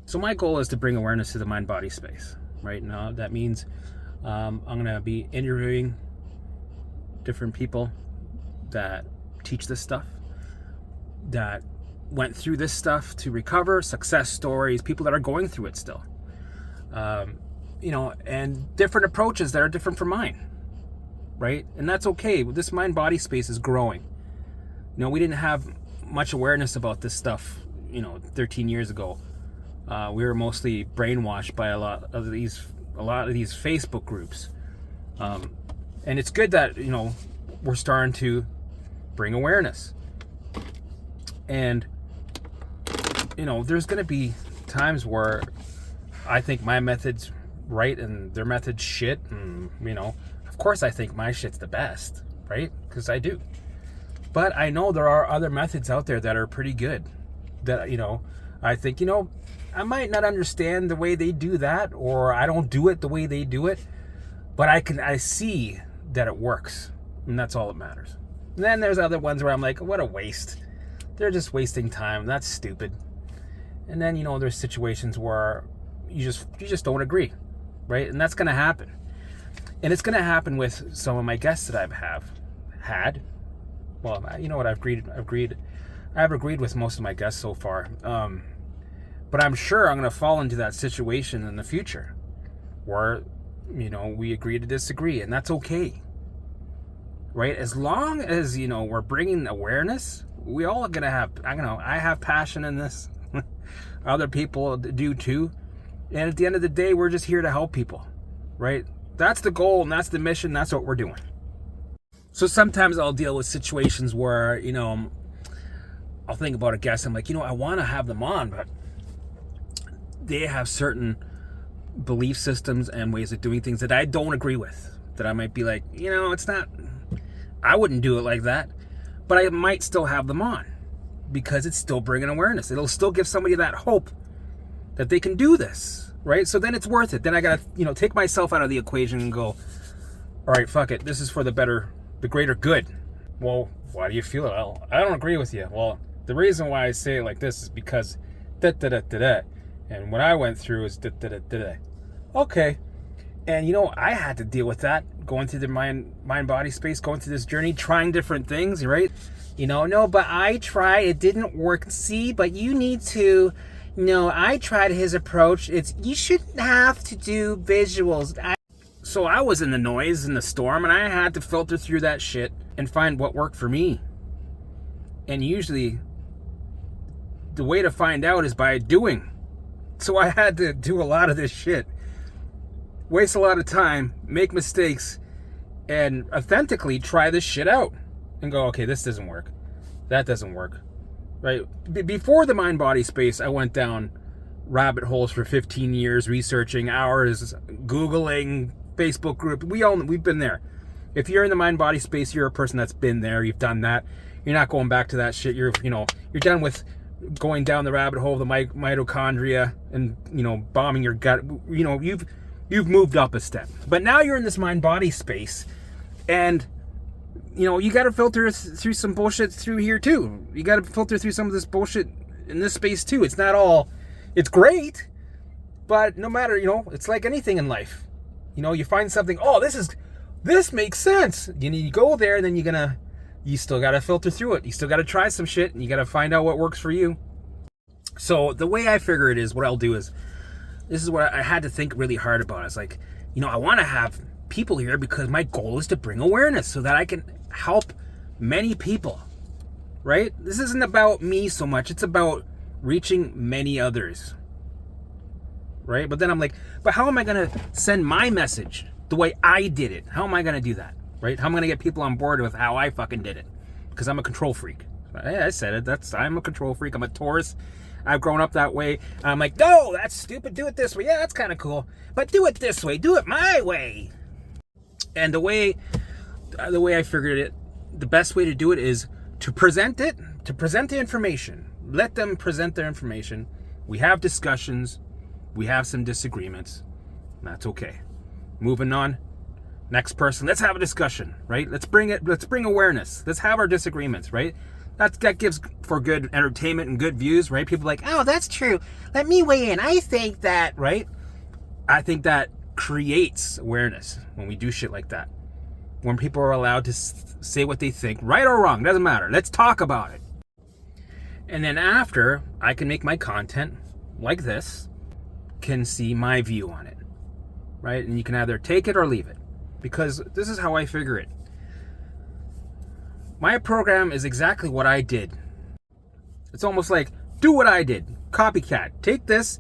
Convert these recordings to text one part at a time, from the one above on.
So my goal is to bring awareness to the mind-body space. Right now, that means I'm going to be interviewing different people that teach this stuff, that went through this stuff to recover, success stories, people that are going through it still. And different approaches that are different from mine, right? And that's okay. This mind-body space is growing. We didn't have much awareness about this stuff, 13 years ago. We were mostly brainwashed by a lot of these Facebook groups. And it's good that, we're starting to bring awareness. And, there's going to be times where I think my method's right and their method's shit. And, of course I think my shit's the best, right? Because I do. But I know there are other methods out there that are pretty good. That, I think, I might not understand the way they do that, or I don't do it the way they do it, but I see that it works, and that's all that matters. And then there's other ones where I'm like, what a waste. They're just wasting time. That's stupid. And then, there's situations where you just don't agree, right? And that's going to happen. And it's going to happen with some of my guests that I've had. Well, you know what? I've agreed with most of my guests so far. But I'm sure I'm going to fall into that situation in the future where, we agree to disagree, and that's okay. Right? As long as, we're bringing awareness, we all are going to have, I have passion in this. Other people do too. And at the end of the day, we're just here to help people, right? That's the goal, and that's the mission. That's what we're doing. So sometimes I'll deal with situations where, I'll think about a guest. I'm like, I want to have them on, but they have certain belief systems and ways of doing things that I don't agree with. That I might be like, it's not, I wouldn't do it like that. But I might still have them on because it's still bringing awareness. It'll still give somebody that hope that they can do this, right? So then it's worth it. Then I got to, take myself out of the equation and go, all right, fuck it. This is for the greater good. Well, why do you feel it? Well, I don't agree with you. Well, the reason why I say it like this is because da-da-da-da-da. And what I went through is da-da-da-da-da. Okay. And, I had to deal with that, going through the mind-body space, going through this journey, trying different things, right? No, but I tried. It didn't work. See, but you need to... No, I tried his approach. You shouldn't have to do visuals. So I was in the noise, in the storm, and I had to filter through that shit and find what worked for me. And usually, the way to find out is by doing. So I had to do a lot of this shit. Waste a lot of time, make mistakes, and authentically try this shit out. And go, okay, this doesn't work. That doesn't work. Right? Before the mind-body space, I went down rabbit holes for 15 years, researching hours, Googling, Facebook group. We've been there. If you're in the mind-body space, you're a person that's been there. You've done that. You're not going back to that shit. You're done with going down the rabbit hole of the mitochondria and, bombing your gut. You've moved up a step. But now you're in this mind-body space, and you got to filter through some bullshit through here too. You got to filter through some of this bullshit in this space too. It's not all, it's great, but no matter, it's like anything in life. You find something, oh, this makes sense. You go there, and then you still got to filter through it. You still got to try some shit, and you got to find out what works for you. So the way I figure it is, what I'll do is, this is what I had to think really hard about. It's like, I want to have people here because my goal is to bring awareness so that I can help many people, right? This isn't about me so much. It's about reaching many others, right? But then I'm like, but how am I going to send my message the way I did it? How am I going to do that, right? How am I going to get people on board with how I fucking did it? Because I'm a control freak. I said it. I'm a control freak. I'm a Taurus. I've grown up that way. I'm like, no, that's stupid. Do it this way. Yeah, that's kind of cool. But do it this way. Do it my way. And the way I figured it, the best way to do it is to present the information. Let them present their information. We have discussions. We have some disagreements. That's okay. Moving on. Next person. Let's have a discussion, right? Let's bring awareness. Let's have our disagreements, right? That gives for good entertainment and good views, right? People are like, oh, that's true. Let me weigh in. I think that, right? I think that creates awareness when we do shit like that. When people are allowed to say what they think, right or wrong, doesn't matter. Let's talk about it. And then after, I can make my content like this, can see my view on it, right? And you can either take it or leave it, because this is how I figure it. My program is exactly what I did. It's almost like, do what I did. Copycat. Take this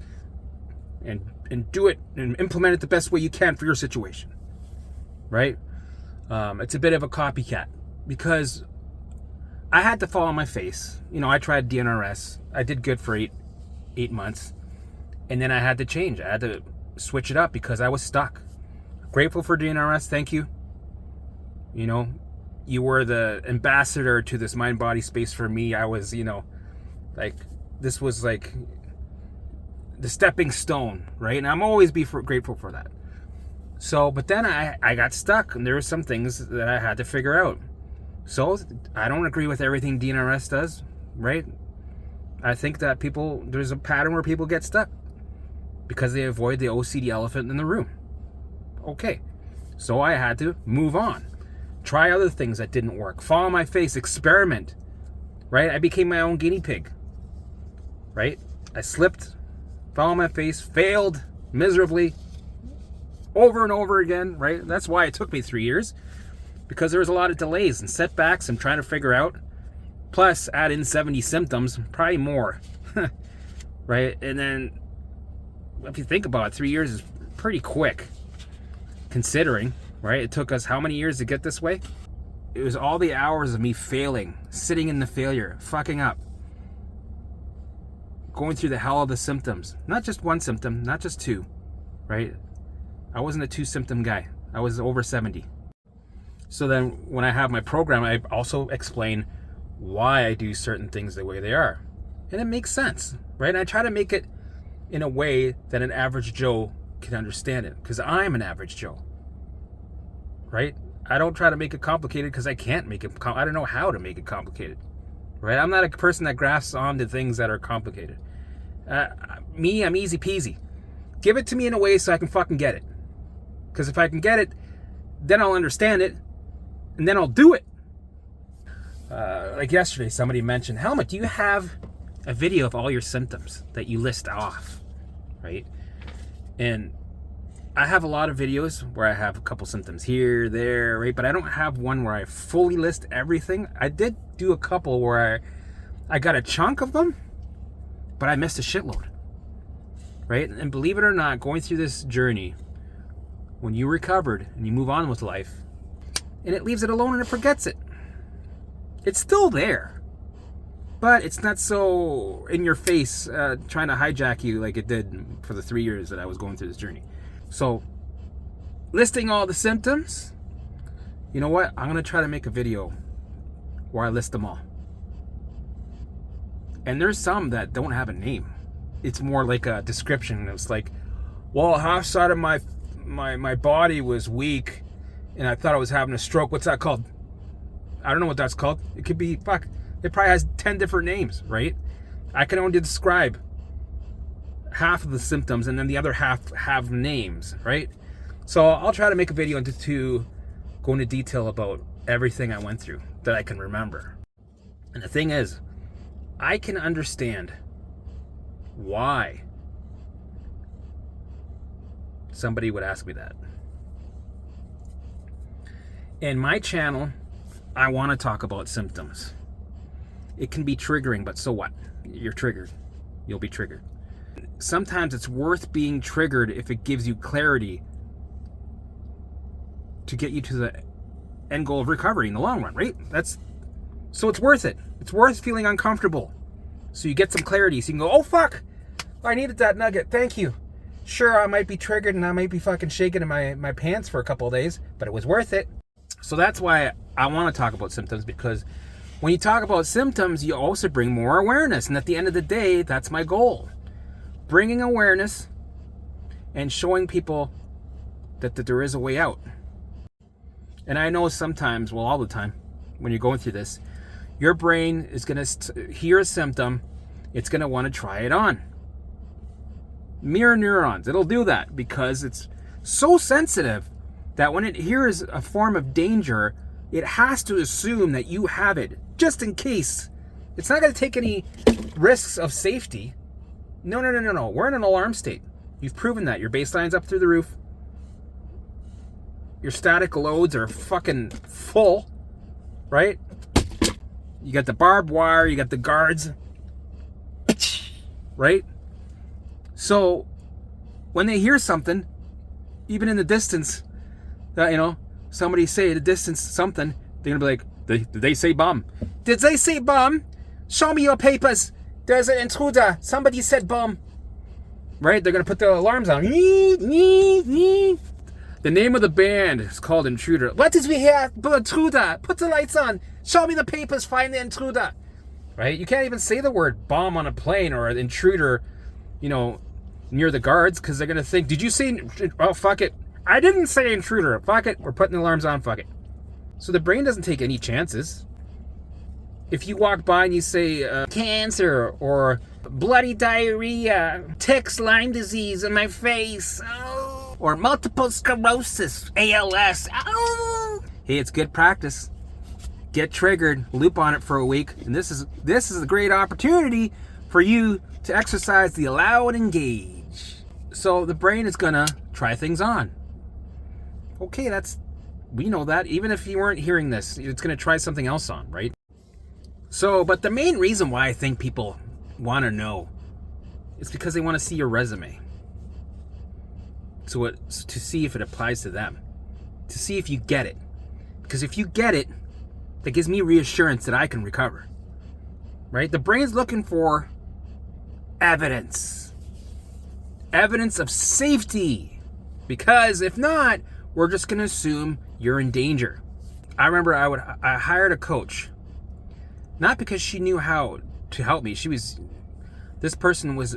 and do it and implement it the best way you can for your situation. Right? It's a bit of a copycat because I had to fall on my face. You know, I tried DNRS. I did good for eight months. And then I had to change. I had to switch it up because I was stuck. Grateful for DNRS. Thank you. You know, you were the ambassador to this mind-body space for me. I was, you know, like, this was like the stepping stone, right? And I'm always grateful for that. So, but then I got stuck, and there were some things that I had to figure out. So, I don't agree with everything DNRS does, right? I think that there's a pattern where people get stuck because they avoid the OCD elephant in the room. Okay. So I had to move on. Try other things that didn't work. Fall on my face, experiment, right? I became my own guinea pig, right? I slipped, fell on my face, failed miserably over and over again, right? That's why it took me 3 years, because there was a lot of delays and setbacks I'm trying to figure out. Plus, add in 70 symptoms, probably more, right? And then, if you think about it, 3 years is pretty quick, considering, right? It took us how many years to get this way? It was all the hours of me failing, sitting in the failure, fucking up, going through the hell of the symptoms. Not just one symptom, not just two, right? I wasn't a 2-symptom guy. I was over 70. So then when I have my program, I also explain why I do certain things the way they are. And it makes sense, right? And I try to make it in a way that an average Joe can understand it, because I'm an average Joe, right? I don't try to make it complicated because I can't make it. I don't know how to make it complicated, right? I'm not a person that grasps on to things that are complicated. I'm easy peasy. Give it to me in a way so I can fucking get it. Because if I can get it, then I'll understand it, and then I'll do it. Like yesterday, somebody mentioned, Helmut, do you have a video of all your symptoms that you list off, right? And I have a lot of videos where I have a couple symptoms here, there, right? But I don't have one where I fully list everything. I did do a couple where I got a chunk of them, but I missed a shitload, right? And believe it or not, going through this journey, when you recovered and you move on with life, and it leaves it alone and it forgets it, it's still there, but it's not so in your face, trying to hijack you like it did for the 3 years that I was going through this journey. So, listing all the symptoms, you know what? I'm going to try to make a video where I list them all. And there's some that don't have a name. It's more like a description. It's like, well, half side of my body was weak, and I thought I was having a stroke. What's that called? I don't know what that's called. It could be, fuck, it probably has 10 different names, right? I can only describe half of the symptoms, and then the other half have names, right? So I'll try to make a video to go into detail about everything I went through that I can remember. And the thing is, I can understand why somebody would ask me that. In my channel, I want to talk about symptoms. It can be triggering, but so what? You're triggered. You'll be triggered. Sometimes it's worth being triggered if it gives you clarity to get you to the end goal of recovery in the long run, right? So it's worth it. It's worth feeling uncomfortable. So you get some clarity. So you can go, oh fuck, I needed that nugget. Thank you. Sure, I might be triggered and I might be fucking shaking in my pants for a couple of days, but it was worth it. So that's why I want to talk about symptoms, because when you talk about symptoms, you also bring more awareness. And at the end of the day, that's my goal. Bringing awareness and showing people that there is a way out. And I know sometimes, well, all the time, when you're going through this, Your brain is going to hear a symptom. It's going to want to try it on. Mirror neurons, it'll do that because it's so sensitive that when it hears a form of danger, it has to assume that you have it, just in case. It's not going to take any risks of safety. No. We're in an alarm state. You've proven that. Your baseline's up through the roof. Your static loads are fucking full, right? You got the barbed wire, you got the guards, right? So when they hear something, even in the distance, that somebody say at a distance something, they're gonna be like, did they say bomb? Did they say bomb? Show me your papers. There's an intruder. Somebody said bomb. Right? They're gonna put their alarms on. The name of the band is called Intruder. What is we hear? Intruder. Put the lights on. Show me the papers. Find the intruder. Right? You can't even say the word bomb on a plane or an intruder, near the guards, because they're going to think, did you say, oh, fuck it. I didn't say intruder. Fuck it. We're putting the alarms on. Fuck it. So the brain doesn't take any chances. If you walk by and you say cancer or bloody diarrhea, ticks, Lyme disease in my face, or multiple sclerosis, ALS, hey, it's good practice. Get triggered, loop on it for a week, and this is a great opportunity for you to exercise the allow and engage. So the brain is gonna try things on. Okay, we know that. Even if you weren't hearing this, it's gonna try something else on, right? So, but the main reason why I think people want to know is because they want to see your resume. To see if it applies to them. To see if you get it. Because if you get it, that gives me reassurance that I can recover. Right? The brain's looking for evidence. Evidence of safety. Because if not, we're just going to assume you're in danger. I remember I hired a coach. Not because she knew how to help me. This person was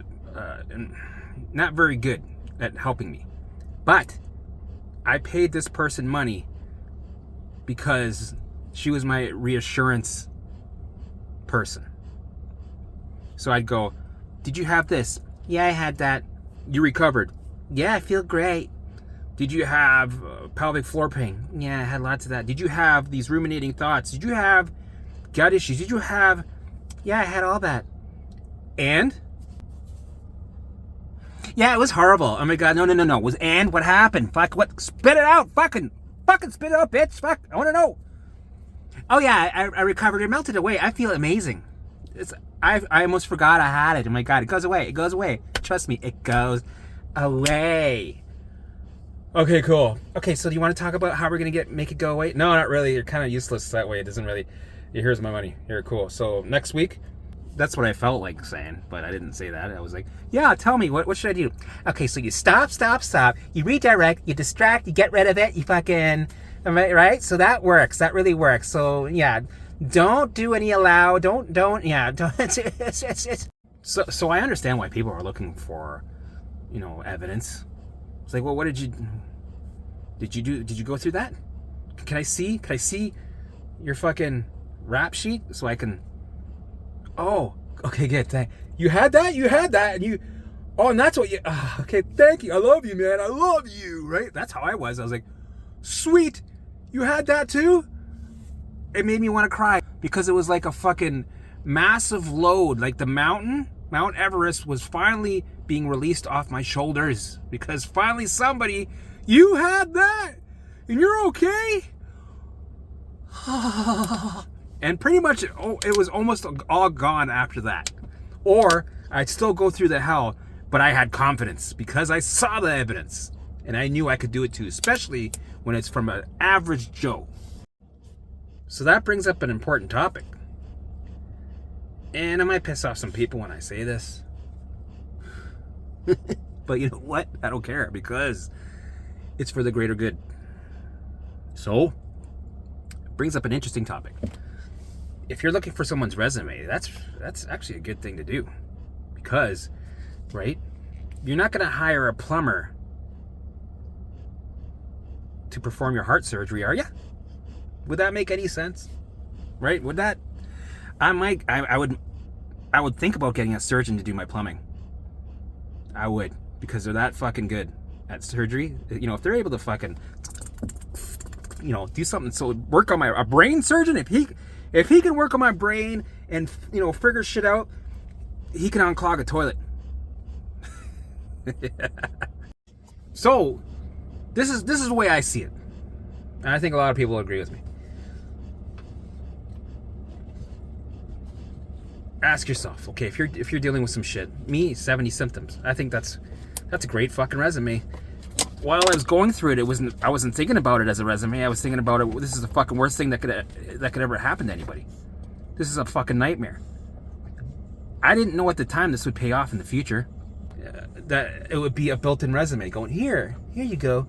not very good at helping me. But I paid this person money because she was my reassurance person. So I'd go, did you have this? Yeah, I had that. You recovered? Yeah, I feel great. Did you have pelvic floor pain? Yeah, I had lots of that. Did you have these ruminating thoughts? Did you have gut issues? Did you have... Yeah, I had all that. And? Yeah, it was horrible. Oh my god, no. What happened? Fuck, what? Spit it out! Fucking spit it out, bitch! Fuck, I wanna know! Oh yeah, I recovered. It melted away. I feel amazing. I almost forgot I had it. Oh my god, it goes away. It goes away. Trust me, it goes away. Okay, cool. Okay, so do you want to talk about how we're gonna make it go away? No, not really. You're kind of useless that way. It doesn't really... Here's my money. Here, cool. So next week, that's what I felt like saying, but I didn't say that. I was like, yeah, tell me, what should I do? Okay, so you stop. You redirect, you distract, you get rid of it, you fucking, right? So that works. That really works. So yeah, don't do any allow. Don't. So I understand why people are looking for, evidence. It's like, well, what did you do? Did you go through that? Can I see your fucking rap sheet so I can... Oh, okay, good. You had that, and you... Oh, and that's what you... okay, thank you. I love you, man. I love you, right? That's how I was. I was like, sweet, you had that too? It made me want to cry because it was like a fucking massive load. Like the Mount Everest was finally being released off my shoulders because finally somebody... You had that, and you're okay? And pretty much it was almost all gone after that. Or I'd still go through the hell, but I had confidence because I saw the evidence and I knew I could do it too, especially when it's from an average Joe. So that brings up an important topic. And I might piss off some people when I say this. But you know what? I don't care because it's for the greater good. So, brings up an interesting topic. If you're looking for someone's resume, that's actually a good thing to do. Because, right, you're not going to hire a plumber to perform your heart surgery, are you? Would that make any sense? Right? Would that? I would think about getting a surgeon to do my plumbing. I would, because they're that fucking good at surgery. You know, if they're able to fucking, you know, do something, so work on a brain surgeon, if he can work on my brain and, you know, figure shit out, he can unclog a toilet. So this is the way I see it, and I think a lot of people agree with me. Ask yourself, okay, if you're dealing with some shit, me, 70 symptoms. I think that's a great fucking resume. While I was going through it, I wasn't thinking about it as a resume. I was thinking about it. This is the fucking worst thing that could ever happen to anybody. This is a fucking nightmare. I didn't know at the time this would pay off in the future. That it would be a built-in resume going, here you go.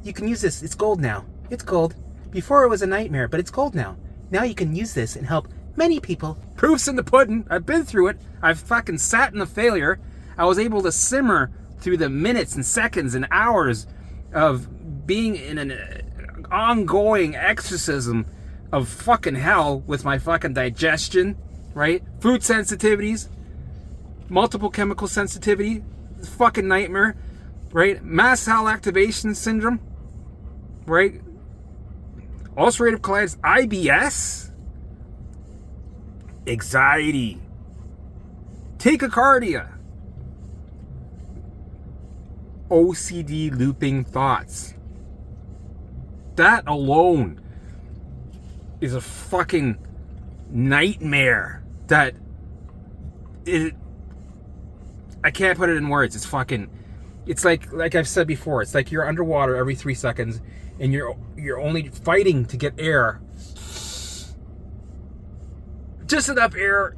You can use this. It's gold now. It's gold. Before it was a nightmare, but it's gold now. Now you can use this and help many people. Proof's in the pudding. I've been through it. I've fucking sat in the failure. I was able to simmer through the minutes and seconds and hours of being in an ongoing exorcism of fucking hell with my fucking digestion, right? Food sensitivities, multiple chemical sensitivity, fucking nightmare, right? Mast cell activation syndrome, right? Ulcerative colitis, IBS, anxiety, tachycardia, OCD looping thoughts. That alone is a fucking nightmare that I can't put it in words. It's like I've said before, it's like you're underwater every 3 seconds and you're only fighting to get air. Just enough air.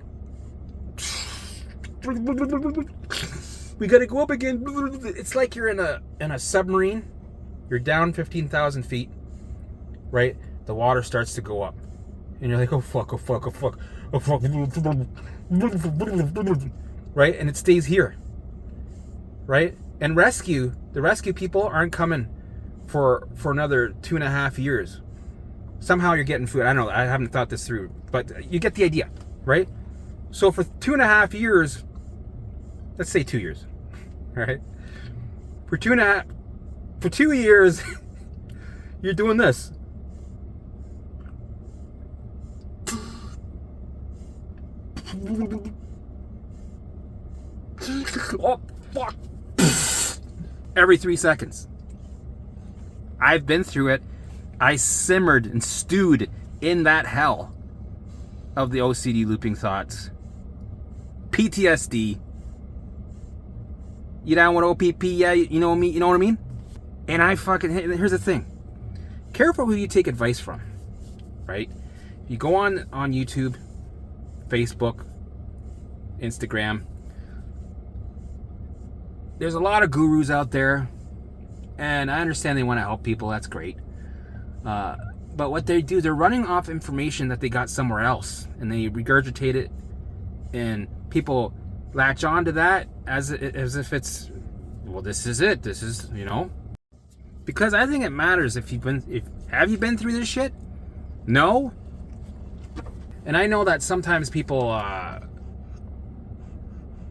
We gotta go up again. It's like you're in a submarine. You're down 15,000 feet, right? The water starts to go up, and you're like, oh fuck, oh fuck, oh fuck, oh fuck, right? And it stays here, right? And the rescue people aren't coming for another 2.5 years. Somehow you're getting food. I don't know. I haven't thought this through, but you get the idea, right? So for 2.5 years, let's say 2 years, all right? For 2 years, you're doing this. Oh, fuck. Every 3 seconds. I've been through it. I simmered and stewed in that hell of the OCD looping thoughts. PTSD. You down with OPP? Yeah, you know me. You know what I mean? And here's the thing. Careful who you take advice from, right? You go on YouTube, Facebook, Instagram. There's a lot of gurus out there, and I understand they want to help people. That's great. But what they do, they're running off information that they got somewhere else, and they regurgitate it, and people latch on to that as if it's, well, this is it. This is, you know. Because I think it matters have you been through this shit? No? And I know that sometimes people,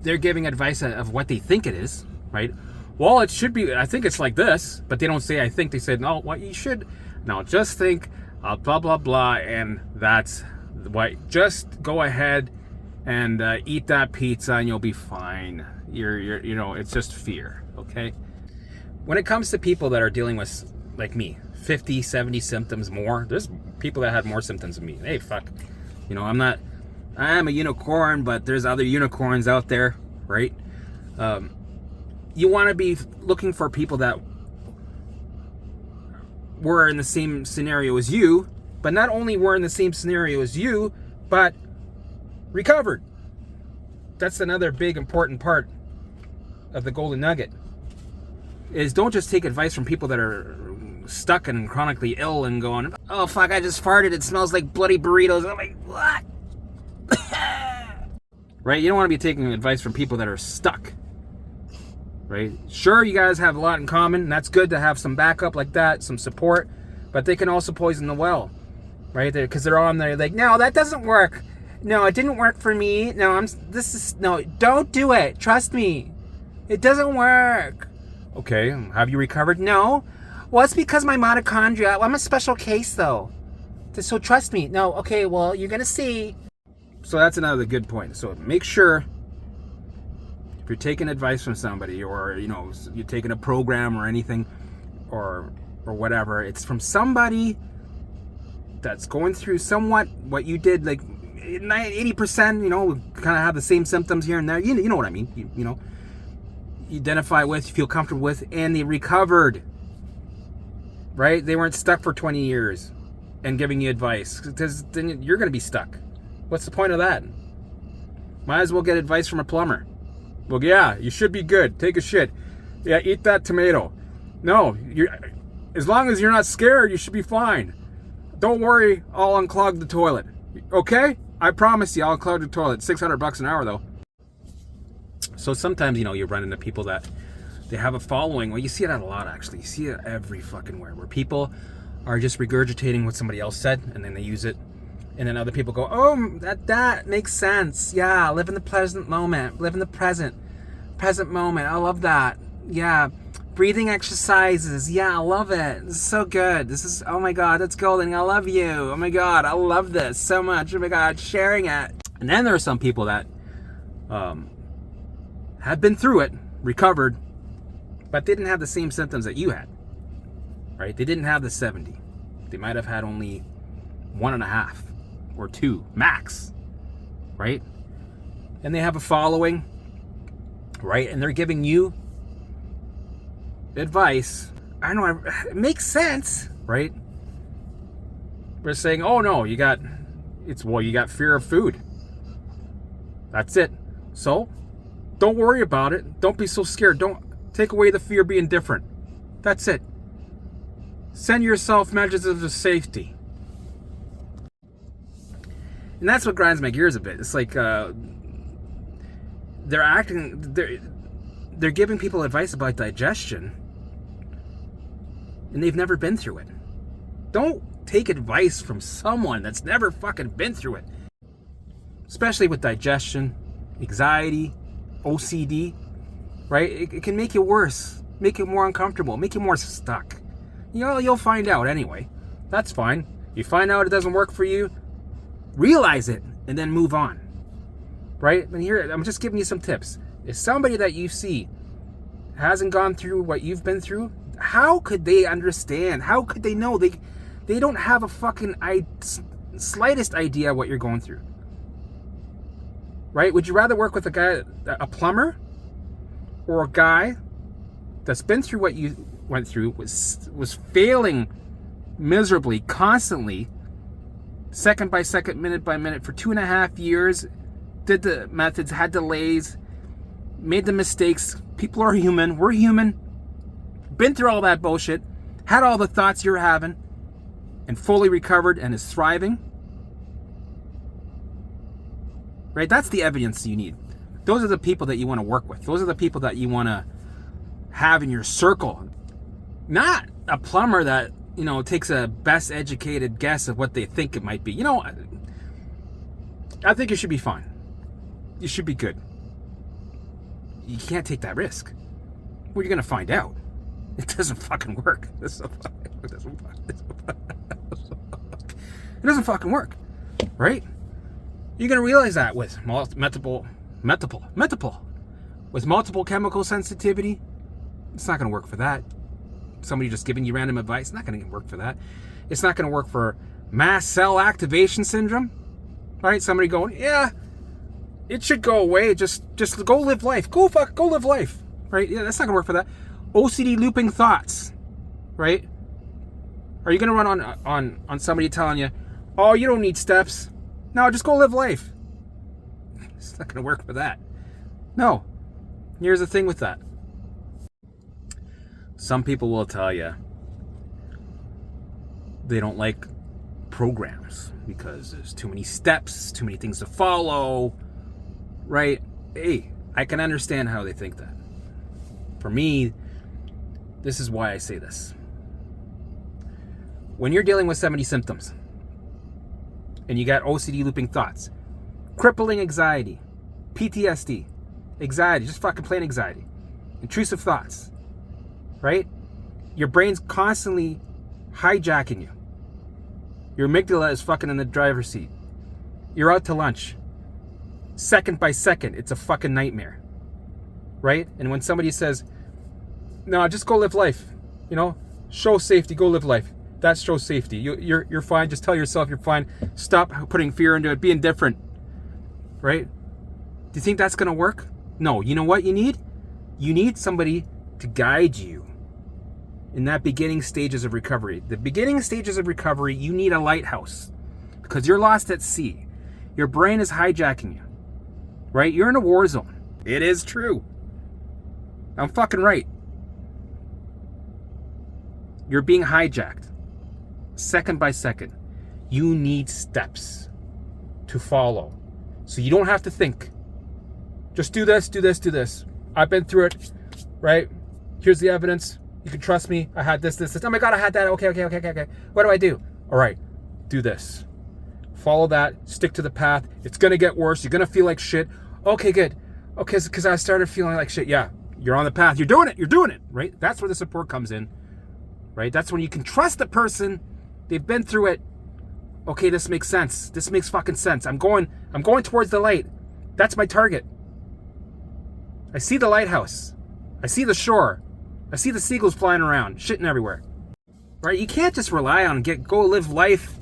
they're giving advice of what they think it is, right? Well, it should be, I think it's like this, but they don't say I think, they say, no, what you should, no, just think, blah, blah, blah, and that's what, just go ahead and eat that pizza and you'll be fine. You're you know, it's just fear, okay? When it comes to people that are dealing with, like me, 50, 70 symptoms more, there's people that had more symptoms than me. Hey, fuck. You know, I am a unicorn, but there's other unicorns out there, right? You want to be looking for people that were in the same scenario as you, but not only were in the same scenario as you, but recovered. That's another big important part of the golden nugget. Is don't just take advice from people that are stuck and chronically ill and going, oh fuck, I just farted, it smells like bloody burritos. I'm like, what? Right? You don't want to be taking advice from people that are stuck. Right? Sure, you guys have a lot in common, and that's good to have some backup like that, some support, but they can also poison the well. Right? Because they're on there like, no, that doesn't work. No, it didn't work for me. No, no, don't do it. Trust me. It doesn't work. Okay, have you recovered? No. Well, it's because my mitochondria. Well, I'm a special case, though. So trust me. No, okay, well, you're going to see. So that's another good point. So make sure if you're taking advice from somebody, or, you know, you're taking a program or anything, or whatever, it's from somebody that's going through somewhat what you did, like 80%, you know, kind of have the same symptoms here and there. You know what I mean. You know, you identify with, you feel comfortable with, and they recovered. Right? They weren't stuck for 20 years and giving you advice, because then you're going to be stuck. What's the point of that? Might as well get advice from a plumber. Well, yeah, you should be good. Take a shit. Yeah, eat that tomato. No, as long as you're not scared, you should be fine. Don't worry, I'll unclog the toilet. Okay? I promise you, I'll unclog the toilet. $600 an hour, though. So sometimes, you know, you run into people that they have a following. Well, you see that a lot, actually. You see it every fucking where people are just regurgitating what somebody else said, and then they use it. And then other people go, oh, that makes sense. Yeah, live in the present moment. Live in the present moment. I love that. Yeah. Breathing exercises. Yeah, I love it. This is so good. This is, oh my God, that's golden. I love you. Oh my God, I love this so much. Oh my God, sharing it. And then there are some people that had been through it, recovered, but they didn't have the same symptoms that you had, right? They didn't have the 70. They might have had only 1.5 or 2 max, right? And they have a following, right? And they're giving you advice. I know it makes sense, right? We're saying, oh no, you got fear of food. That's it. So don't worry about it. Don't be so scared. Don't take away the fear of being different. That's it. Send yourself measures of safety. And that's what grinds my gears a bit. It's like they're giving people advice about digestion, and they've never been through it. Don't take advice from someone that's never fucking been through it. Especially with digestion, anxiety, OCD, right? It can make you worse, make you more uncomfortable, make you more stuck. You know, you'll find out anyway. That's fine. You find out it doesn't work for you, realize it, and then move on. Right? And here, I'm just giving you some tips. If somebody that you see hasn't gone through what you've been through, how could they understand? How could they know? They don't have a fucking slightest idea what you're going through. Right? Would you rather work with a plumber, or a guy that's been through what you went through, was failing miserably, constantly, second by second, minute by minute, for 2.5 years, did the methods, had delays, made the mistakes. People are human. We're human. Been through all that bullshit, had all the thoughts you're having, and fully recovered and is thriving. Right? That's the evidence you need. Those are the people that you want to work with. Those are the people that you want to have in your circle. Not a plumber that, you know, takes a best educated guess of what they think it might be. You know, I think you should be fine. You should be good. You can't take that risk. Well, you're going to find out. It doesn't fucking work. It doesn't fucking work. Right? You're going to realize that with multiple chemical sensitivity. It's not going to work for that. Somebody just giving you random advice, not going to work for that. It's not going to work for mast cell activation syndrome. Right? Somebody going, yeah, it should go away. Just go live life. Go live life. Right? Yeah, that's not going to work for that. OCD looping thoughts. Right? Are you going to run on somebody telling you, oh, you don't need steps? No, just go live life. It's not going to work for that. No. Here's the thing with that. Some people will tell you they don't like programs because there's too many steps, too many things to follow, right? Hey, I can understand how they think that. For me, this is why I say this. When you're dealing with 70 symptoms and you got OCD looping thoughts, crippling anxiety, PTSD, anxiety, just fucking plain anxiety, intrusive thoughts, right? Your brain's constantly hijacking you. Your amygdala is fucking in the driver's seat. You're out to lunch. Second by second, it's a fucking nightmare, right? And when somebody says, no, just go live life, you know, show safety, go live life. That shows safety. You're fine. Just tell yourself you're fine. Stop putting fear into it. Be indifferent, right? Do you think that's going to work? No. You know what you need? You need somebody to guide you in that beginning stages of recovery. The beginning stages of recovery, you need a lighthouse because you're lost at sea. Your brain is hijacking you, right? You're in a war zone. It is true. I'm fucking right. You're being hijacked second by second. You need steps to follow so you don't have to think. Just do this, do this, do this. I've been through it, right? Here's the evidence. You can trust me. I had this. Oh my God, I had that. Okay. What do I do? All right, do this. Follow that. Stick to the path. It's going to get worse. You're going to feel like shit. Okay, good. Okay, because I started feeling like shit. Yeah, you're on the path. You're doing it, right? That's where the support comes in, right? That's when you can trust the person. They've been through it. Okay, this makes sense. This makes fucking sense. I'm going towards the light. That's my target. I see the lighthouse. I see the shore. I see the seagulls flying around, shitting everywhere. Right? You can't just rely on go live life,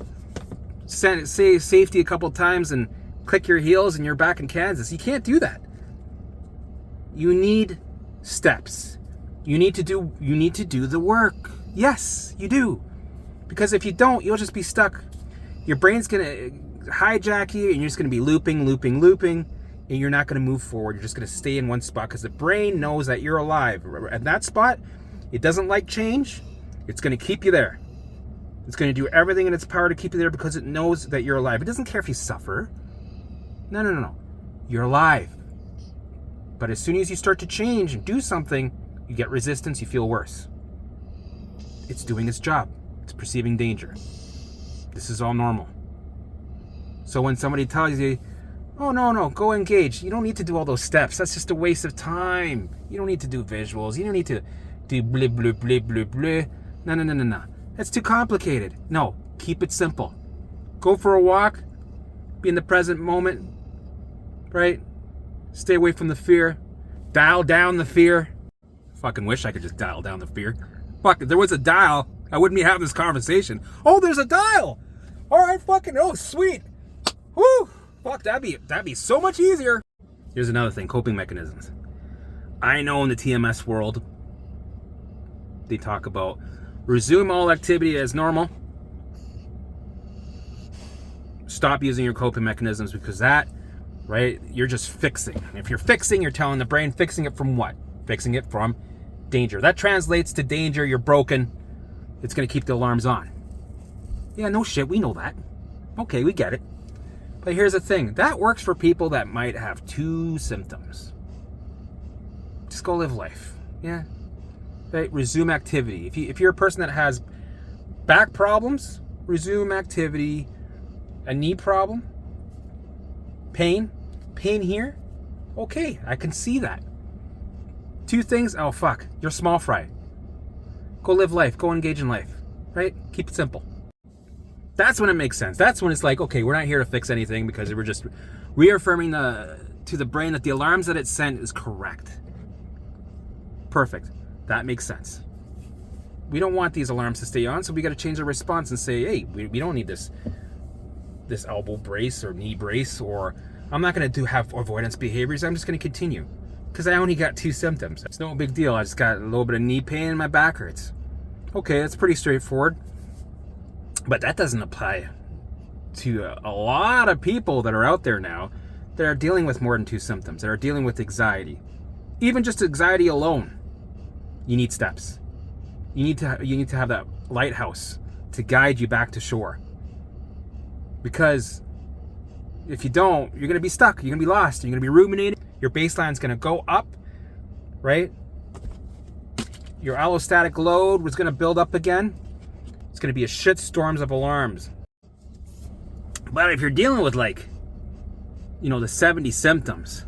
say safety a couple times and click your heels and you're back in Kansas. You can't do that. You need steps. You need to do the work. Yes, you do. Because if you don't, you'll just be stuck. Your brain's going to hijack you and you're just going to be looping, and you're not going to move forward. You're just going to stay in one spot because the brain knows that you're alive. At that spot, it doesn't like change. It's going to keep you there. It's going to do everything in its power to keep you there because it knows that you're alive. It doesn't care if you suffer. No. You're alive. But as soon as you start to change and do something, you get resistance, you feel worse. It's doing its job. It's perceiving danger. This is all normal. So when somebody tells you, oh, no, go engage. You don't need to do all those steps. That's just a waste of time. You don't need to do visuals. You don't need to do blip. No. That's too complicated. No, keep it simple. Go for a walk. Be in the present moment. Right? Stay away from the fear. Dial down the fear. Fucking wish I could just dial down the fear. Fuck, if there was a dial, I wouldn't be having this conversation. Oh, there's a dial. All right, sweet. Woo. Fuck, that'd be so much easier. Here's another thing, coping mechanisms. I know in the TMS world, they talk about resume all activity as normal. Stop using your coping mechanisms because that, right, you're just fixing. If you're fixing, you're telling the brain, fixing it from what? Fixing it from danger. That translates to danger, you're broken. It's going to keep the alarms on. Yeah, no shit, we know that. Okay, we get it. But here's the thing. That works for people that might have 2 symptoms. Just go live life. Yeah. Right? Resume activity. If you're a person that has back problems, resume activity. A knee problem, pain here. Okay, I can see that. 2 things. Oh fuck, you're small fry. Go live life. Go engage in life. Right? Keep it simple. That's when it makes sense. That's when it's like, okay, we're not here to fix anything because we're just reaffirming to the brain that the alarms that it sent is correct. Perfect. That makes sense. We don't want these alarms to stay on, so we got to change our response and say, hey, we don't need this elbow brace or knee brace, or I'm not going to have avoidance behaviors. I'm just going to continue because I only got 2 symptoms. It's no big deal. I just got a little bit of knee pain and my back hurts. Okay, that's pretty straightforward. But that doesn't apply to a lot of people that are out there now that are dealing with more than 2 symptoms, that are dealing with anxiety. Even just anxiety alone, you need steps. You need to have that lighthouse to guide you back to shore. Because if you don't, you're going to be stuck. You're going to be lost. You're going to be ruminating. Your baseline's going to go up, right? Your allostatic load was going to build up again. It's going to be a shit storms of alarms. But if you're dealing with the 70 symptoms.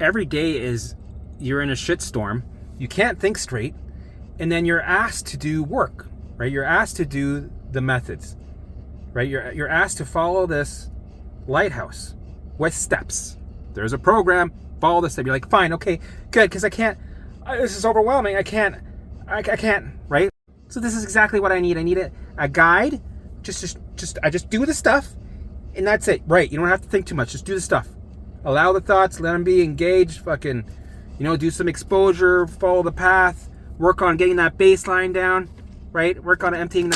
Every day is you're in a shitstorm. You can't think straight. And then you're asked to do work, right? You're asked to do the methods, right? You're asked to follow this lighthouse with steps. There's a program, follow the step. You're like, fine, okay, good, because I can't, this is overwhelming. I can't, right? So this is exactly what I need. I need a guide. I just do the stuff, and that's it, right? You don't have to think too much. Just do the stuff. Allow the thoughts, let them be engaged, fucking, do some exposure, follow the path, work on getting that baseline down, right? Work on emptying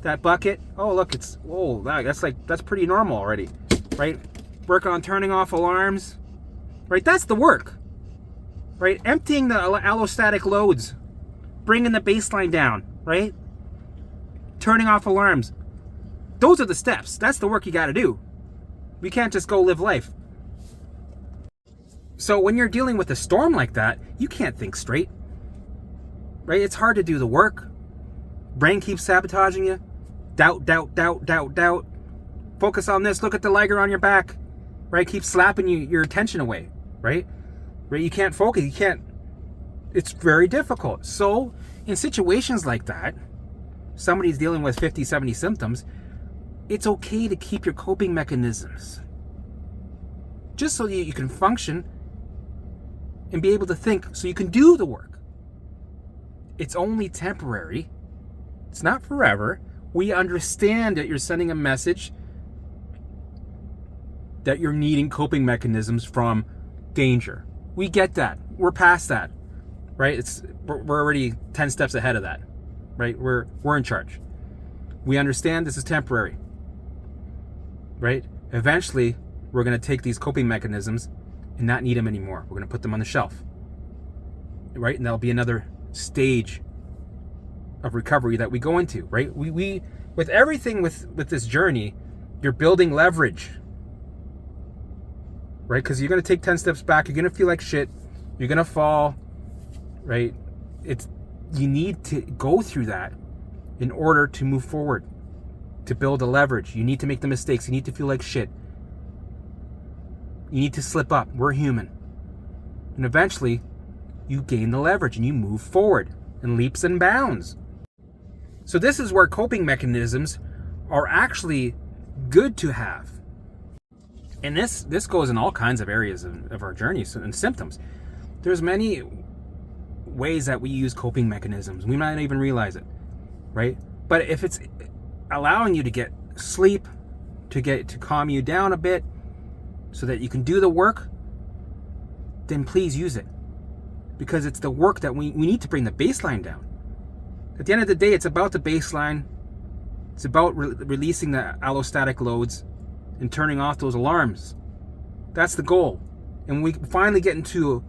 that bucket. Oh, look, that's pretty normal already, right? Work on turning off alarms, right? That's the work, right? Emptying the allostatic loads, bringing the baseline down, right? Turning off alarms. Those are the steps. That's the work you got to do. We can't just go live life. So when you're dealing with a storm like that, you can't think straight, right? It's hard to do the work. Brain keeps sabotaging you. Doubt. Focus on this. Look at the liger on your back, right? Keep slapping your attention away, right? Right? You can't focus. It's very difficult. So in situations like that, somebody's dealing with 50, 70 symptoms, it's okay to keep your coping mechanisms just so that you can function and be able to think so you can do the work. It's only temporary. It's not forever. We understand that you're sending a message that you're needing coping mechanisms from danger. We get that. We're past that, right? We're already 10 steps ahead of that, right? We're in charge. We understand this is temporary, right? Eventually, we're going to take these coping mechanisms and not need them anymore. We're going to put them on the shelf, right? And that'll be another stage of recovery that we go into, right? We with everything with this journey, you're building leverage, right? Because you're going to take 10 steps back. You're going to feel like shit. You're going to fall, right? You need to go through that in order to move forward, to build a leverage. You need to make the mistakes. You need to feel like shit. You need to slip up. We're human. And eventually, you gain the leverage and you move forward in leaps and bounds. So this is where coping mechanisms are actually good to have. And this goes in all kinds of areas of our journeys and symptoms. There's many ways that we use coping mechanisms. We might not even realize it, right? But if it's allowing you to get sleep, to calm you down a bit, so that you can do the work, then please use it. Because it's the work that we need to bring the baseline down. At the end of the day, it's about the baseline. It's about releasing the allostatic loads and turning off those alarms. That's the goal. And we finally get into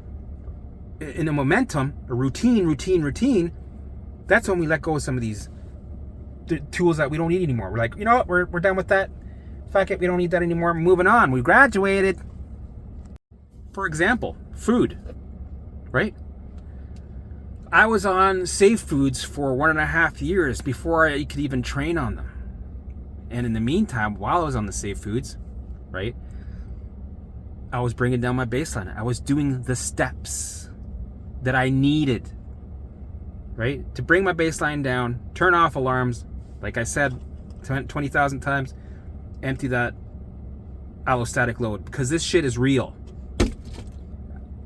a momentum, a routine, that's when we let go of some of these tools that we don't need anymore. We're like, you know what, we're done with that. Fuck it, we don't need that anymore. We're moving on. We graduated. For example, food, right? I was on safe foods for 1.5 years before I could even train on them. And in the meantime, while I was on the safe foods, right, I was bringing down my baseline. I was doing the steps that I needed, right, to bring my baseline down, turn off alarms, like I said 20,000 times, empty that allostatic load, because this shit is real.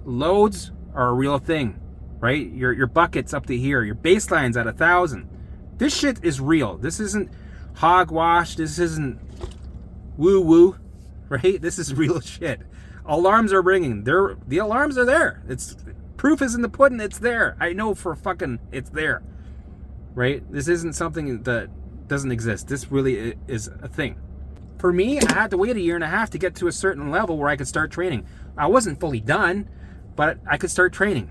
Loads are a real thing, right? Your bucket's up to here, your baseline's at 1,000. This shit is real. This isn't hogwash. This isn't woo-woo, right? This is real shit. Alarms are ringing. The alarms are there. It's proof is in the pudding. It's there. I know for fucking it's there, right? This isn't something that doesn't exist. This really is a thing. For me, I had to wait 1.5 years to get to a certain level where I could start training. I wasn't fully done, but I could start training.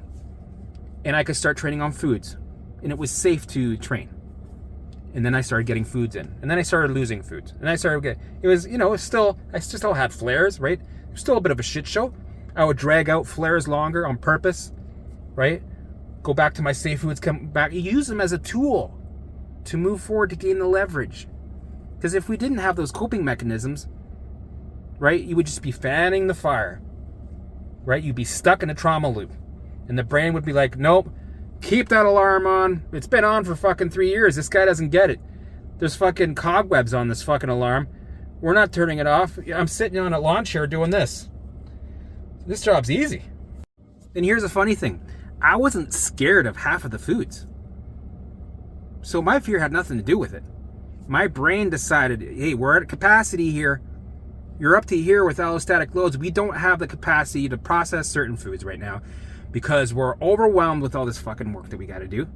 And I could start training on foods. And it was safe to train. And then I started getting foods in. And then I started losing foods. And I started getting, it was, I still had flares, right? It was still a bit of a shit show. I would drag out flares longer on purpose, right? Go back to my safe foods, come back. Use them as a tool to move forward to gain the leverage. Because if we didn't have those coping mechanisms, right? You would just be fanning the fire, right? You'd be stuck in a trauma loop. And the brain would be like, nope, keep that alarm on. It's been on for fucking 3 years. This guy doesn't get it. There's fucking cobwebs on this fucking alarm. We're not turning it off. I'm sitting on a lawn chair doing this. This job's easy. And here's the funny thing. I wasn't scared of half of the foods. So my fear had nothing to do with it. My brain decided, hey, we're at capacity here. You're up to here with allostatic loads. We don't have the capacity to process certain foods right now because we're overwhelmed with all this fucking work that we got to do.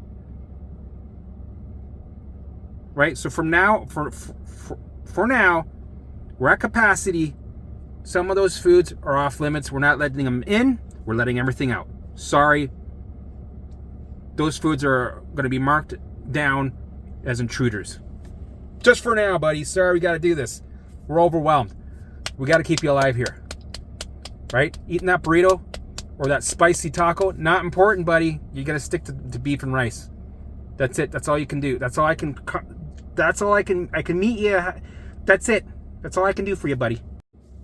Right? So from now, for now, we're at capacity. Some of those foods are off limits. We're not letting them in. We're letting everything out. Sorry. Those foods are going to be marked down as intruders. Just for now, buddy. Sorry, we got to do this. We're overwhelmed. We got to keep you alive here. Right? Eating that burrito or that spicy taco, not important, buddy. You got to stick to beef and rice. That's it. That's all you can do. That's all I can meet you. That's it. That's all I can do for you, buddy.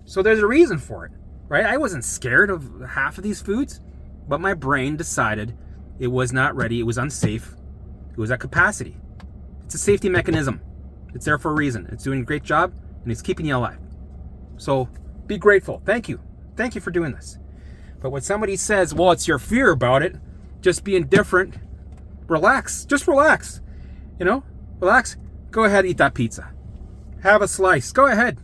So there's a reason for it, right? I wasn't scared of half of these foods, but my brain decided it was not ready. It was unsafe. It was at capacity. It's a safety mechanism. It's there for a reason. It's doing a great job, and it's keeping you alive. So be grateful. Thank you. Thank you for doing this. But when somebody says, well, it's your fear about it, just being different, relax. Just relax. You know, relax. Go ahead, eat that pizza. Have a slice. Go ahead.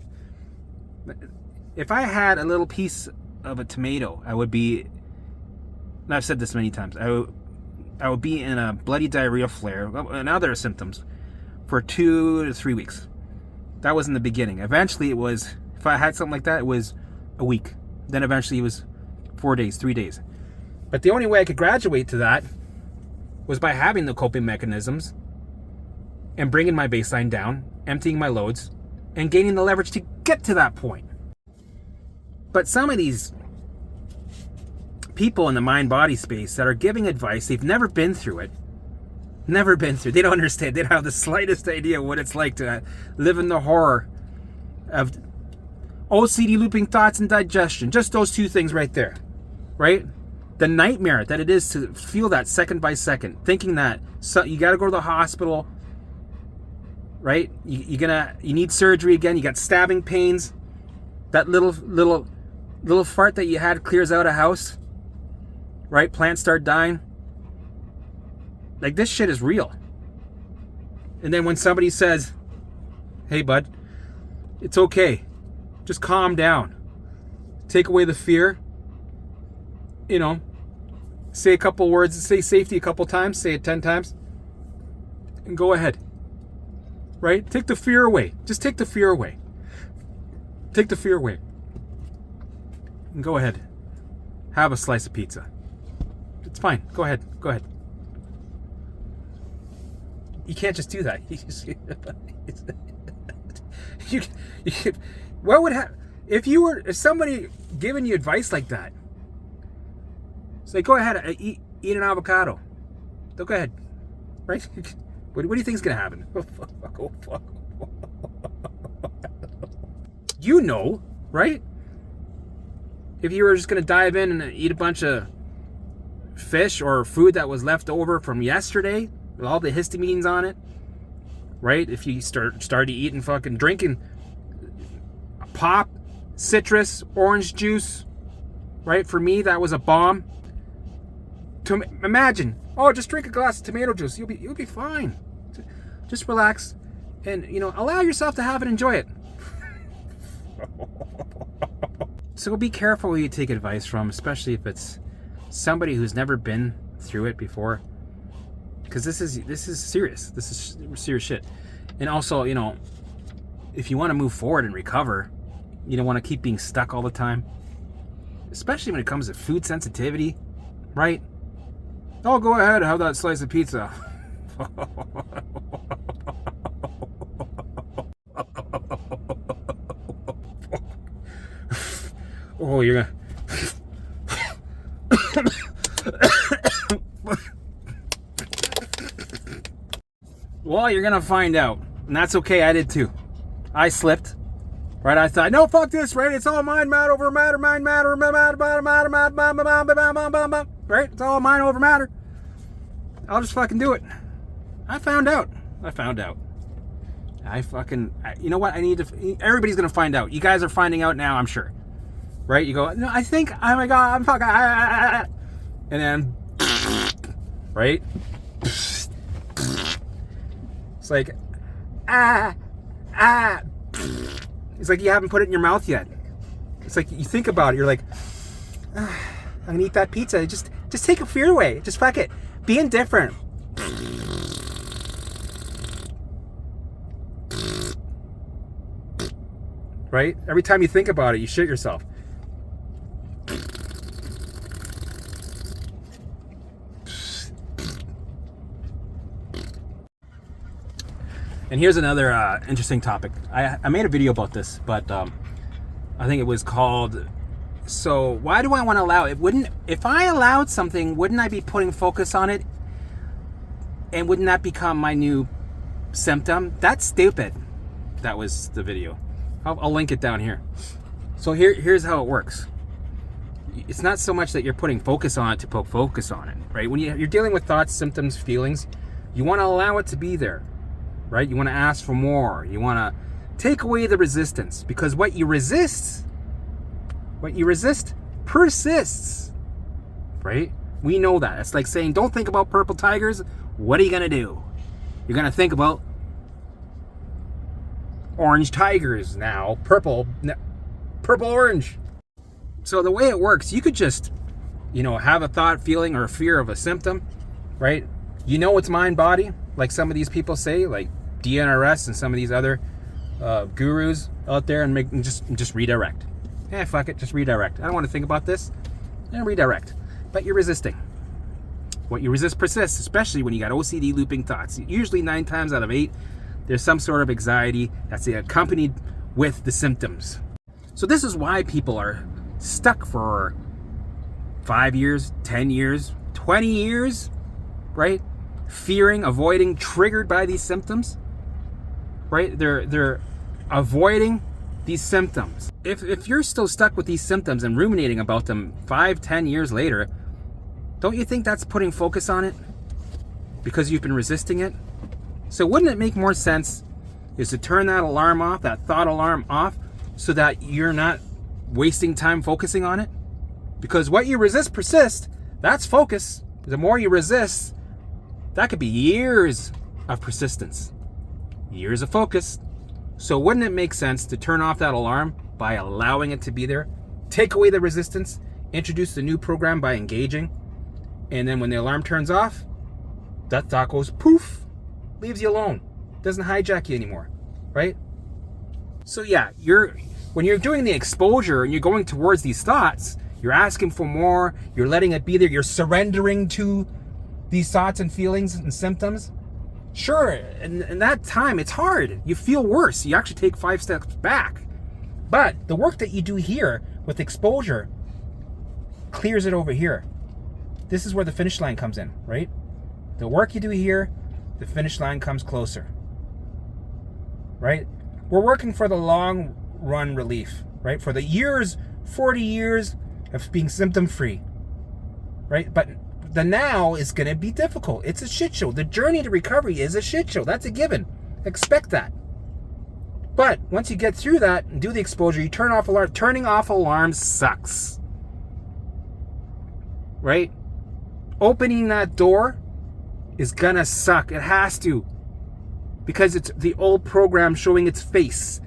If I had a little piece of a tomato, I would be, and I've said this many times, I would be in a bloody diarrhea flare and other symptoms for 2 to 3 weeks. That was in the beginning. Eventually it was, if I had something like that, it was a week. Then eventually it was 4 days, 3 days. But the only way I could graduate to that was by having the coping mechanisms and bringing my baseline down, emptying my loads, and gaining the leverage to get to that point. But some of these people in the mind-body space that are giving advice, they've never been through it. They don't understand. They don't have the slightest idea what it's like to live in the horror of OCD, looping thoughts, and digestion. Just those two things right there, right? The nightmare that it is to feel that second by second, thinking that you got to go to the hospital, right? You need surgery again. You got stabbing pains. That little fart that you had clears out a house, right? Plants start dying. Like, this shit is real. And then when somebody says, hey, bud, it's okay. Just calm down. Take away the fear. You know, say a couple words, say safety a couple times, say it 10 times, and go ahead. Right? Take the fear away. Just take the fear away. Take the fear away. And go ahead. Have a slice of pizza. It's fine. Go ahead. Go ahead. You can't just do that. What would happen if somebody giving you advice like that? Say, go ahead, eat an avocado. Go ahead, right? What do you think is gonna happen? Oh fuck. You know, right? If you were just gonna dive in and eat a bunch of fish or food that was left over from yesterday with all the histamines on it, right? If you started eating drinking pop, citrus, orange juice, right? For me, that was a bomb. Imagine, just drink a glass of tomato juice. You'll be fine. Just relax, and allow yourself to have it. Enjoy it. So be careful who you take advice from, especially if it's somebody who's never been through it before. Because this is serious. This is serious shit. And also, if you want to move forward and recover, you don't want to keep being stuck all the time. Especially when it comes to food sensitivity, right? Oh, go ahead, have that slice of pizza. Oh, you're gonna... Well, you're gonna find out. And that's okay, I did too. I slipped. Right? I thought, no, fuck this, right? It's all mind over matter, mind matter, right? It's all mind over matter. I'll just fucking do it. I found out. You know what? Everybody's gonna find out. You guys are finding out now, I'm sure. Right? You go, no, I think, oh my God, I'm fucking, and then, right? It's like, it's like you haven't put it in your mouth yet. It's like you think about it, you're like, I'm gonna eat that pizza. Just take a fear away. Just fuck it. Be indifferent. Right? Every time you think about it, you shit yourself. And here's another interesting topic. I made a video about this, but I think it was called, so why do I want to allow it? If I allowed something, wouldn't I be putting focus on it? And wouldn't that become my new symptom? That's stupid. That was the video. I'll link it down here. So here's how it works. It's not so much that you're putting focus on it to put focus on it, right? When you're dealing with thoughts, symptoms, feelings, you want to allow it to be there. Right? You want to ask for more. You want to take away the resistance, because what you resist persists. Right? We know that. It's like saying, don't think about purple tigers. What are you going to do? You're going to think about orange tigers now. Purple, orange. So the way it works, you could just, have a thought, feeling, or fear of a symptom, right? It's mind body, like some of these people say, like DNRS and some of these other gurus out there, and just redirect. Yeah, fuck it, just redirect. I don't want to think about this. And redirect. But you're resisting. What you resist persists, especially when you got OCD looping thoughts. Usually 9 times out of 8, there's some sort of anxiety that's accompanied with the symptoms. So this is why people are stuck for 5 years, 10 years, 20 years, right? Fearing, avoiding, triggered by these symptoms, right? They're avoiding these symptoms. If you're still stuck with these symptoms and ruminating about them 5, 10 years later, don't you think that's putting focus on it? Because you've been resisting it? So wouldn't it make more sense is to turn that alarm off, that thought alarm off, so that you're not wasting time focusing on it? Because what you resist persists. That's focus. The more you resist, that could be years of persistence, years of focus. So wouldn't it make sense to turn off that alarm by allowing it to be there, take away the resistance, introduce the new program by engaging, and then when the alarm turns off, that thought goes poof, leaves you alone, doesn't hijack you anymore, right? So yeah, when you're doing the exposure and you're going towards these thoughts, you're asking for more, you're letting it be there, you're surrendering to these thoughts and feelings and symptoms. Sure, in that time, it's hard. You feel worse. You actually take 5 steps back. But the work that you do here with exposure clears it over here. This is where the finish line comes in, right? The work you do here, the finish line comes closer, right? We're working for the long run relief, right? For the years, 40 years of being symptom free, right? But the now is going to be difficult. It's a shit show. The journey to recovery is a shit show. That's a given. Expect that. But once you get through that and do the exposure, you turn off alarm. Turning off alarms sucks, right? Opening that door is going to suck. It has to, because it's the old program showing its face,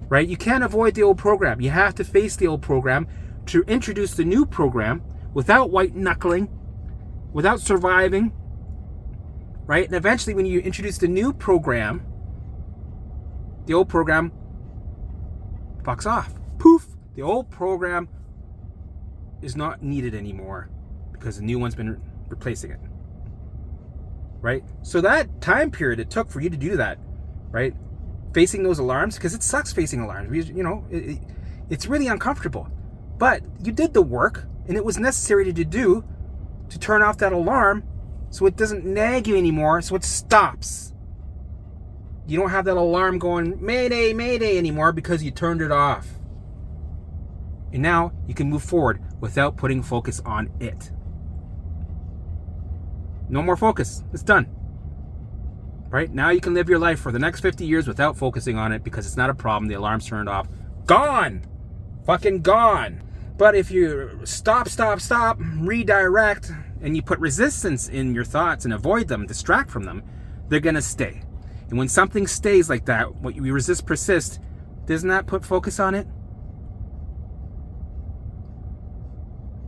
right? You can't avoid the old program. You have to face the old program to introduce the new program without white knuckling, without surviving, right? And eventually when you introduce the new program, the old program fucks off. Poof! The old program is not needed anymore because the new one's been replacing it, right? So that time period it took for you to do that, right? Facing those alarms, because it sucks facing alarms. It's really uncomfortable. But you did the work, and it was necessary to do to turn off that alarm so it doesn't nag you anymore, so it stops. You don't have that alarm going, Mayday, Mayday anymore because you turned it off. And now you can move forward without putting focus on it. No more focus. It's done. Right? Now you can live your life for the next 50 years without focusing on it because it's not a problem. The alarm's turned off. Gone. Fucking gone. But if you stop, redirect, and you put resistance in your thoughts and avoid them, distract from them, they're going to stay. And when something stays like that, what you resist persists, doesn't that put focus on it?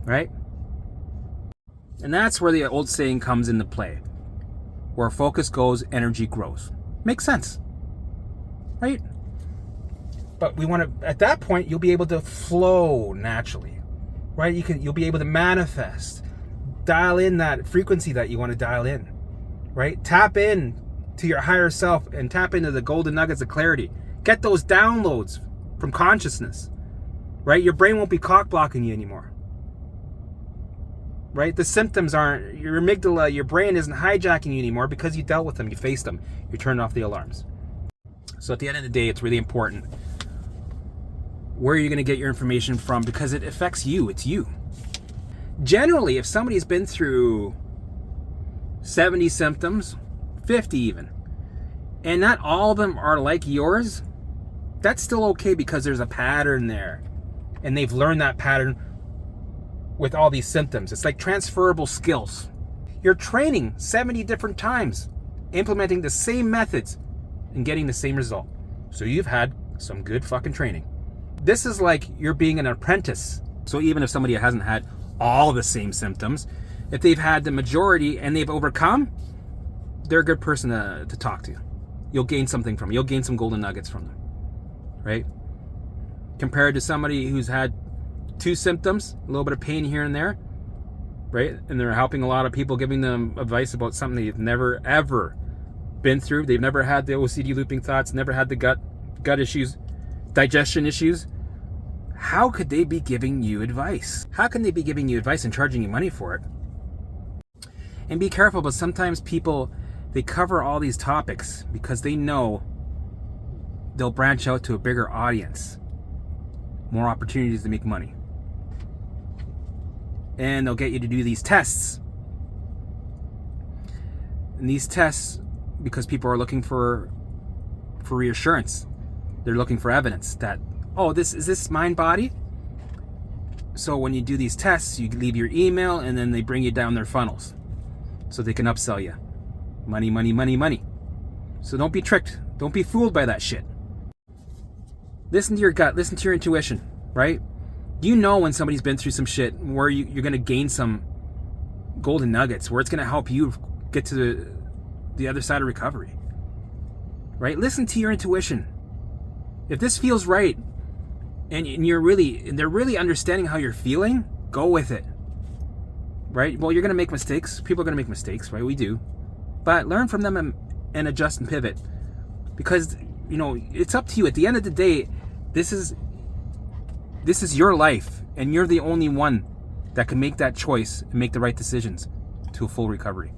Right? And that's where the old saying comes into play. Where focus goes, energy grows. Makes sense. Right? But we want to, at that point, you'll be able to flow naturally. Right? You'll be able to manifest. Dial in that frequency that you want to dial in. Right? Tap in to your higher self and tap into the golden nuggets of clarity. Get those downloads from consciousness. Right? Your brain won't be cock blocking you anymore. Right? The symptoms aren't, your amygdala, your brain isn't hijacking you anymore because you dealt with them, you faced them, you turned off the alarms. So at the end of the day, it's really important where you're going to get your information from because it affects you. It's you. Generally, if somebody's been through 70 symptoms, 50 even, and not all of them are like yours, that's still okay because there's a pattern there. And they've learned that pattern with all these symptoms. It's like transferable skills. You're training 70 different times, implementing the same methods and getting the same result. So you've had some good fucking training. This is like you're being an apprentice. So even if somebody hasn't had all the same symptoms, if they've had the majority and they've overcome, they're a good person to talk to. You'll gain something from them. You'll gain some golden nuggets from them, right? Compared to somebody who's had 2 symptoms, a little bit of pain here and there, right? And they're helping a lot of people, giving them advice about something they've never, ever been through. They've never had the OCD looping thoughts, never had the gut issues, digestion issues. How could they be giving you advice? How can they be giving you advice and charging you money for it? And be careful, but sometimes people, they cover all these topics because they know they'll branch out to a bigger audience, more opportunities to make money. And they'll get you to do these tests. And these tests, because people are looking for reassurance. They're looking for evidence that, oh, is this mind body? So when you do these tests, you leave your email and then they bring you down their funnels so they can upsell you. Money, money, money, money. So don't be tricked. Don't be fooled by that shit. Listen to your gut. Listen to your intuition, right? You know when somebody's been through some shit where you're going to gain some golden nuggets, where it's going to help you get to the other side of recovery, right? Listen to your intuition. If this feels right and they're really understanding how you're feeling, go with it, right? Well, you're going to make mistakes. People are going to make mistakes, right? We do. But learn from them and adjust and pivot because, it's up to you. At the end of the day, this is your life, and you're the only one that can make that choice and make the right decisions to a full recovery.